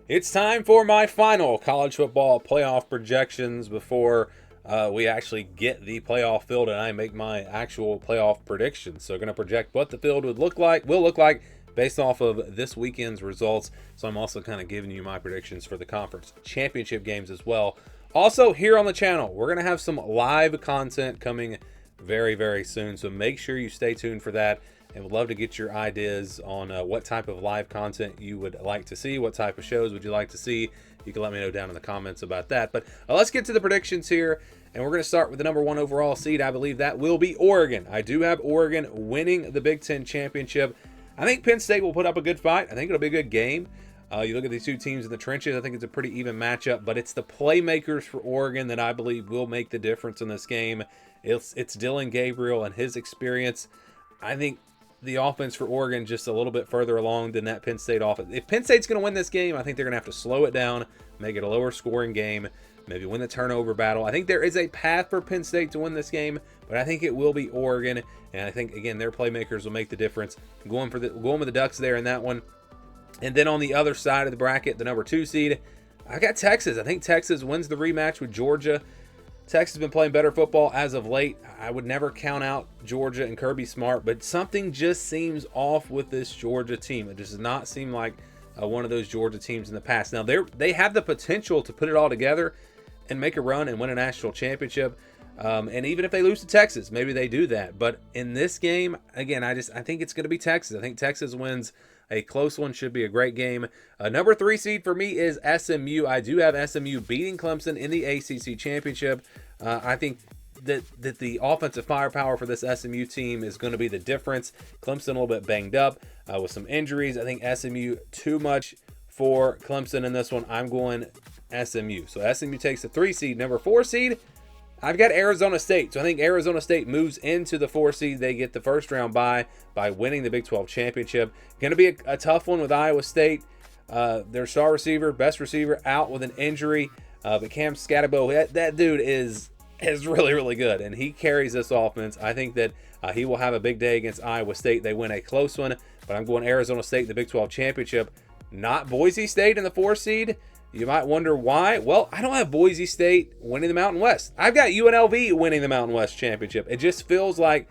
It's time for my final college football playoff projections before we actually get the playoff field and I make my actual playoff predictions. So, going to project what the field will look like based off of this weekend's results. So, I'm also kind of giving you my predictions for the conference championship games as well. Also, here on the channel, we're going to have some live content coming very, very soon. So, make sure you stay tuned for that. And would love to get your ideas on what type of live content you would like to see. What type of shows would you like to see? You can let me know down in the comments about that. But let's get to the predictions here. And we're going to start with the number 1 overall seed. I believe that will be Oregon. I do have Oregon winning the Big Ten championship. I think Penn State will put up a good fight. I think it'll be a good game. You look at these two teams in the trenches, I think it's a pretty even matchup. But it's the playmakers for Oregon that I believe will make the difference in this game. It's Dylan Gabriel and his experience. I think the offense for Oregon just a little bit further along than that Penn State offense. If Penn State's going to win this game, I think they're going to have to slow it down, make it a lower scoring game, maybe win the turnover battle. I think there is a path for Penn State to win this game, but I think it will be Oregon, and I think, again, their playmakers will make the difference. Going with the Ducks there in that one. And then on the other side of the bracket, the number 2 seed, I got Texas. I think Texas wins the rematch with Georgia. Texas has been playing better football as of late. I would never count out Georgia and Kirby Smart, but something just seems off with this Georgia team. It just does not seem like one of those Georgia teams in the past. Now, they have the potential to put it all together and make a run and win a national championship. And even if they lose to Texas, maybe they do that. But in this game, again, I think it's going to be Texas. I think Texas wins a close one. Should be a great game. Number 3 seed for me is SMU. I do have SMU beating Clemson in the ACC championship. I think that the offensive firepower for this SMU team is going to be the difference. Clemson a little bit banged up with some injuries. I think SMU too much for Clemson in this one. I'm going SMU. So SMU takes the 3 seed. Number 4 seed, I've got Arizona State. So I think Arizona State moves into the 4 seed. They get the first round bye by winning the Big 12 championship. Going to be a tough one with Iowa State. Their star receiver, best receiver, out with an injury. But Cam Scatterbo, that dude is really, really good, and he carries this offense. I think that he will have a big day against Iowa State. They win a close one, but I'm going Arizona State in the Big 12 championship, not Boise State in the 4 seed. You might wonder why. Well, I don't have Boise State winning the Mountain West. I've got UNLV winning the Mountain West championship. It just feels like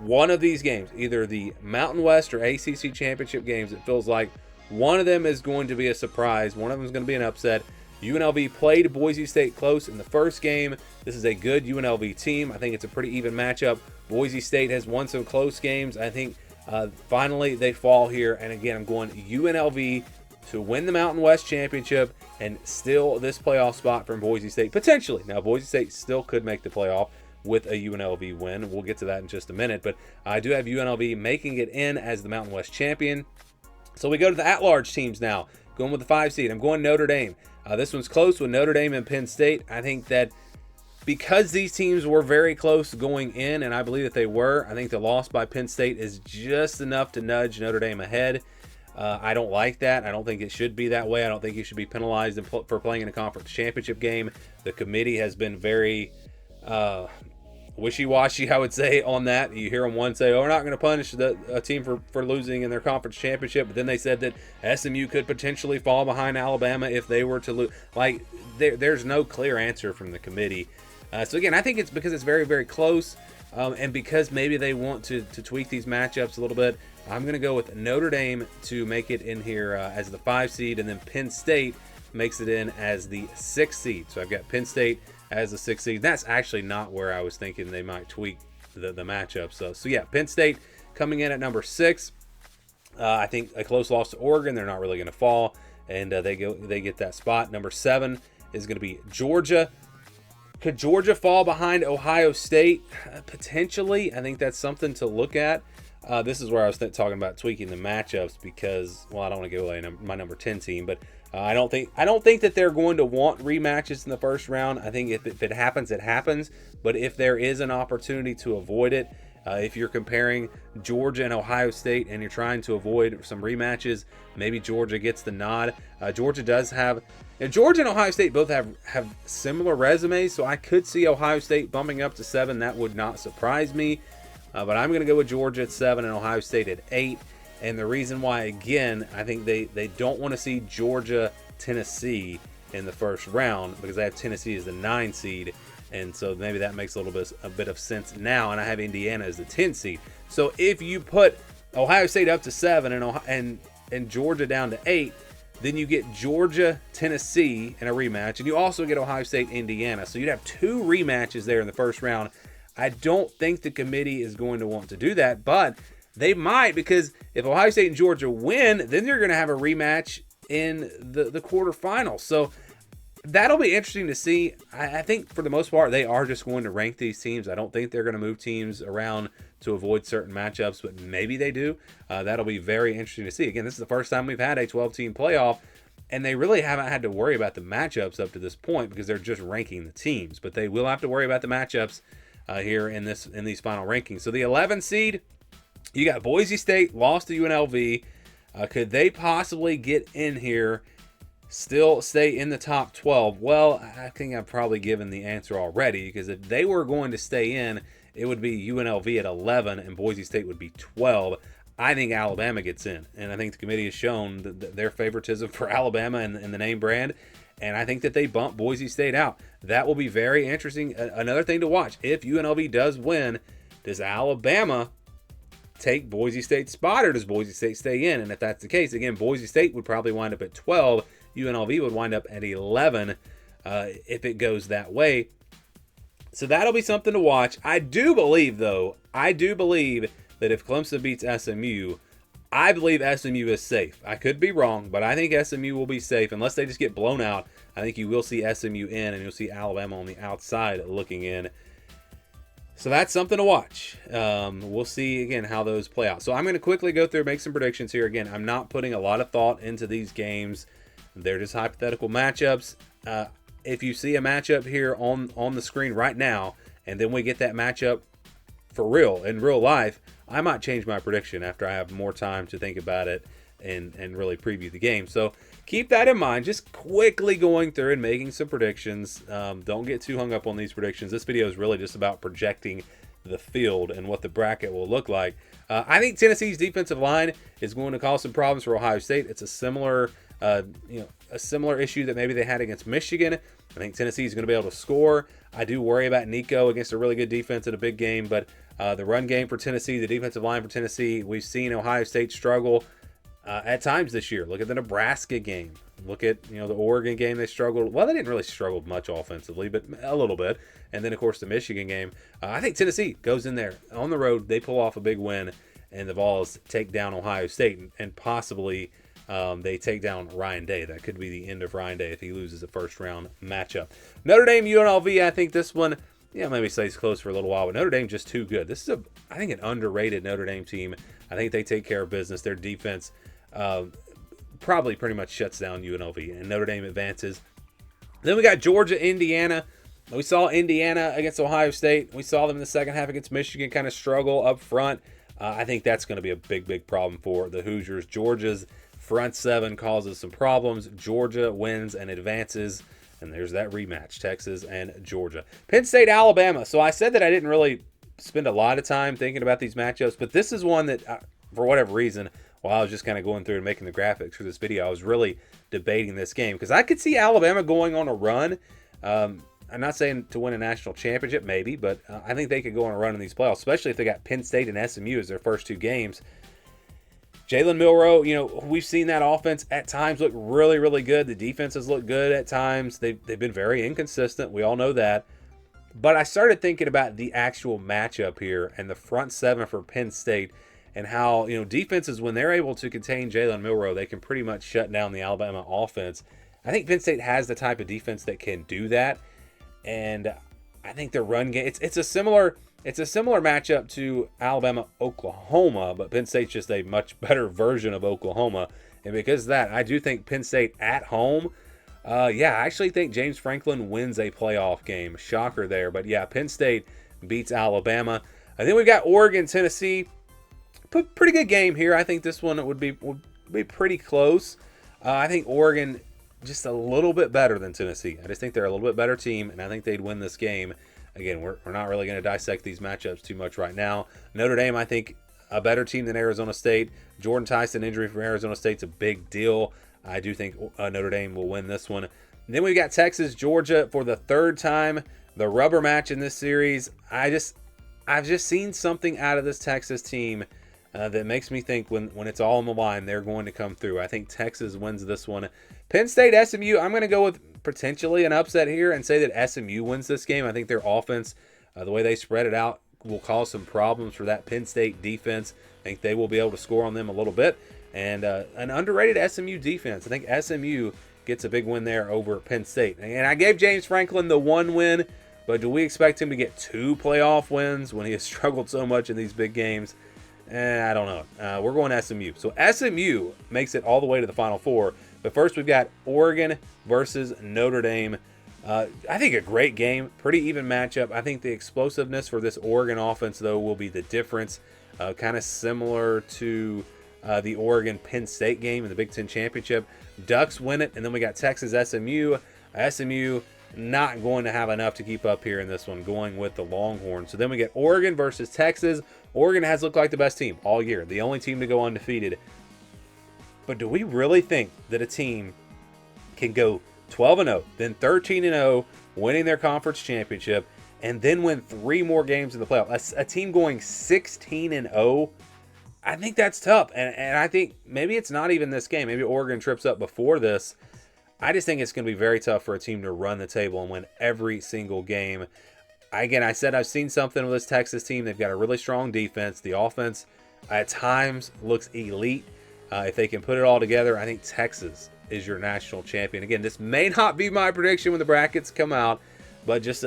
one of these games, either the Mountain West or ACC championship games, it feels like one of them is going to be a surprise. One of them is going to be an upset. UNLV played Boise State close in the first game. This is a good UNLV team. I think it's a pretty even matchup. Boise State has won some close games. I think finally they fall here. And again, I'm going UNLV to win the Mountain West championship and steal this playoff spot from Boise State, potentially. Now, Boise State still could make the playoff with a UNLV win. We'll get to that in just a minute. But I do have UNLV making it in as the Mountain West champion. So we go to the at-large teams now. Going with the 5 seed. I'm going Notre Dame. This one's close with Notre Dame and Penn State. I think that because these teams were very close going in, and I believe that they were, I think the loss by Penn State is just enough to nudge Notre Dame ahead. I don't like that. I don't think it should be that way. I don't think you should be penalized for playing in a conference championship game. The committee has been very wishy-washy, I would say, on that. You hear them one say, oh, we're not going to punish a team for losing in their conference championship, but then they said that SMU could potentially fall behind Alabama if they were to lose. Like, there's no clear answer from the committee. So again, I think it's because it's very, very close, and because maybe they want to tweak these matchups a little bit. I'm going to go with Notre Dame to make it in here as the 5 seed, and then Penn State makes it in as the 6 seed. So I've got Penn State as the 6 seed. That's actually not where I was thinking they might tweak the matchup. So yeah, Penn State coming in at number 6. I think a close loss to Oregon. They're not really going to fall, and they get that spot. Number 7 is going to be Georgia. Could Georgia fall behind Ohio State? Potentially. I think that's something to look at. This is where I was talking about tweaking the matchups because, well, I don't want to give away my number 10 team, but I don't think that they're going to want rematches in the first round. I think if it happens, it happens. But if there is an opportunity to avoid it, if you're comparing Georgia and Ohio State and you're trying to avoid some rematches, maybe Georgia gets the nod. Georgia does have, and Georgia and Ohio State both have similar resumes, so I could see Ohio State bumping up to 7. That would not surprise me. But I'm going to go with Georgia at 7 and Ohio State at 8. And the reason why, again, I think they don't want to see Georgia, Tennessee in the first round because they have Tennessee as the 9 seed. And so maybe that makes a bit of sense now. And I have Indiana as the 10 seed. So if you put Ohio State up to 7 and Georgia down to 8, then you get Georgia, Tennessee in a rematch. And you also get Ohio State, Indiana. So you'd have 2 rematches there in the first round. I don't think the committee is going to want to do that, but they might, because if Ohio State and Georgia win, then they're going to have a rematch in the quarterfinals. So that'll be interesting to see. I think for the most part, they are just going to rank these teams. I don't think they're going to move teams around to avoid certain matchups, but maybe they do. That'll be very interesting to see. Again, this is the first time we've had a 12-team playoff, and they really haven't had to worry about the matchups up to this point because they're just ranking the teams. But they will have to worry about the matchups here in these final rankings. So the 11 seed, you got Boise State, lost to UNLV. Could they possibly get in here, still stay in the top 12? Well, I think I've probably given the answer already, because if they were going to stay in, it would be UNLV at 11 and Boise State would be 12. I think Alabama gets in, and I think the committee has shown their favoritism for Alabama and the name brand, and I think that they bump Boise State out. That will be very interesting. Another thing to watch, if UNLV does win, does Alabama take Boise State's spot, or does Boise State stay in? And if that's the case, again, Boise State would probably wind up at 12. UNLV would wind up at 11 if it goes that way. So that'll be something to watch. I do believe that if Clemson beats SMU, I believe SMU is safe. I could be wrong, but I think SMU will be safe unless they just get blown out. I think you will see SMU in, and you'll see Alabama on the outside looking in. So that's something to watch. We'll see, again, how those play out. So I'm going to quickly go through and make some predictions here. Again, I'm not putting a lot of thought into these games. They're just hypothetical matchups. If you see a matchup here on the screen right now, and then we get that matchup for real, in real life, I might change my prediction after I have more time to think about it and really preview the game. So keep that in mind. Just quickly going through and making some predictions. Don't get too hung up on these predictions. This video is really just about projecting the field and what the bracket will look like. I think Tennessee's defensive line is going to cause some problems for Ohio State. It's a similar issue that maybe they had against Michigan. I think Tennessee is going to be able to score. I do worry about Nico against a really good defense in a big game, but the run game for Tennessee, the defensive line for Tennessee, we've seen Ohio State struggle at times this year. Look at the Nebraska game. Look at the Oregon game. They struggled. Well, they didn't really struggle much offensively, but a little bit. And then, of course, the Michigan game. I think Tennessee goes in there on the road. They pull off a big win, and the Vols take down Ohio State and possibly they take down Ryan Day. That could be the end of Ryan Day if he loses a first-round matchup. Notre Dame, UNLV, I think this one, maybe stays close for a little while, but Notre Dame just too good. This is, I think, an underrated Notre Dame team. I think they take care of business. Their defense probably pretty much shuts down UNLV, and Notre Dame advances. Then we got Georgia, Indiana. We saw Indiana against Ohio State. We saw them in the second half against Michigan kind of struggle up front. I think that's going to be a big, big problem for the Hoosiers. Georgia's front seven causes some problems. Georgia wins and advances, and there's that rematch, Texas and Georgia. Penn State, Alabama. So I said that I didn't really spend a lot of time thinking about these matchups, but this is one that, for whatever reason, while I was just kind of going through and making the graphics for this video, I was really debating this game because I could see Alabama going on a run. I'm not saying to win a national championship, maybe, but I think they could go on a run in these playoffs, especially if they got Penn State and SMU as their first 2 games. Jalen Milroe, we've seen that offense at times look really, really good. The defenses look good at times. They've been very inconsistent. We all know that. But I started thinking about the actual matchup here and the front seven for Penn State and how, defenses, when they're able to contain Jalen Milroe, they can pretty much shut down the Alabama offense. I think Penn State has the type of defense that can do that. And I think their run game, it's a similar matchup to Alabama-Oklahoma, but Penn State's just a much better version of Oklahoma. And because of that, I do think Penn State at home, I actually think James Franklin wins a playoff game. Shocker there. But yeah, Penn State beats Alabama. I think we've got Oregon, Tennessee. Pretty good game here. I think this one would be pretty close. I think Oregon just a little bit better than Tennessee. I just think they're a little bit better team, and I think they'd win this game. Again, we're not really going to dissect these matchups too much right now. Notre Dame, I think, a better team than Arizona State. Jordan Tyson injury from Arizona State's a big deal. I do think Notre Dame will win this one. And then we've got Texas, Georgia for the third time. The rubber match in this series. I've just seen something out of this Texas team that makes me think when it's all on the line, they're going to come through. I think Texas wins this one. Penn State, SMU, I'm going to go with potentially an upset here and say that SMU wins this game. I think their offense, the way they spread it out, will cause some problems for that Penn State defense. I think they will be able to score on them a little bit. And an underrated SMU defense. I think SMU gets a big win there over Penn State. And I gave James Franklin the one win, but do we expect him to get 2 playoff wins when he has struggled so much in these big games? I don't know. We're going SMU. So SMU makes it all the way to the Final Four. But first we've got Oregon versus Notre Dame. I think a great game. Pretty even matchup. I think the explosiveness for this Oregon offense, though, will be the difference. Kind of similar to the Oregon-Penn State game in the Big Ten Championship. Ducks win it, and then we got Texas-SMU. SMU not going to have enough to keep up here in this one, going with the Longhorns. So then we get Oregon versus Texas. Oregon has looked like the best team all year, the only team to go undefeated. But do we really think that a team can go 12-0, then 13-0, winning their conference championship, and then win 3 more games in the playoff? A team going 16-0, I think that's tough. And I think maybe it's not even this game. Maybe Oregon trips up before this. I just think it's going to be very tough for a team to run the table and win every single game. Again, I said I've seen something with this Texas team. They've got a really strong defense. The offense at times looks elite. If they can put it all together, I think Texas is your national champion. Again, this may not be my prediction when the brackets come out, but just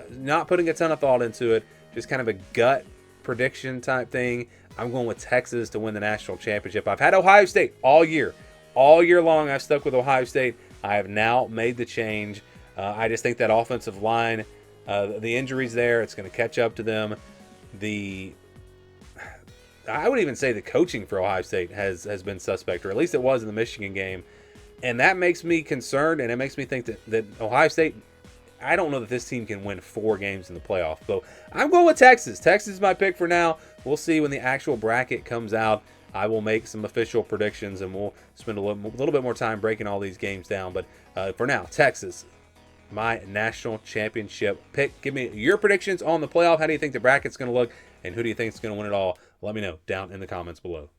not putting a ton of thought into it, just kind of a gut prediction type thing. I'm going with Texas to win the national championship. I've had Ohio State all year. All year long, I've stuck with Ohio State. I have now made the change. I just think that offensive line, the injuries there, it's going to catch up to them. I would even say the coaching for Ohio State has been suspect, or at least it was in the Michigan game. And that makes me concerned, and it makes me think that Ohio State, I don't know that this team can win 4 games in the playoff. So I'm going with Texas. Texas is my pick for now. We'll see when the actual bracket comes out. I will make some official predictions, and we'll spend a little bit more time breaking all these games down. But for now, Texas, my national championship pick. Give me your predictions on the playoff. How do you think the bracket's going to look, and who do you think is going to win it all? Let me know down in the comments below.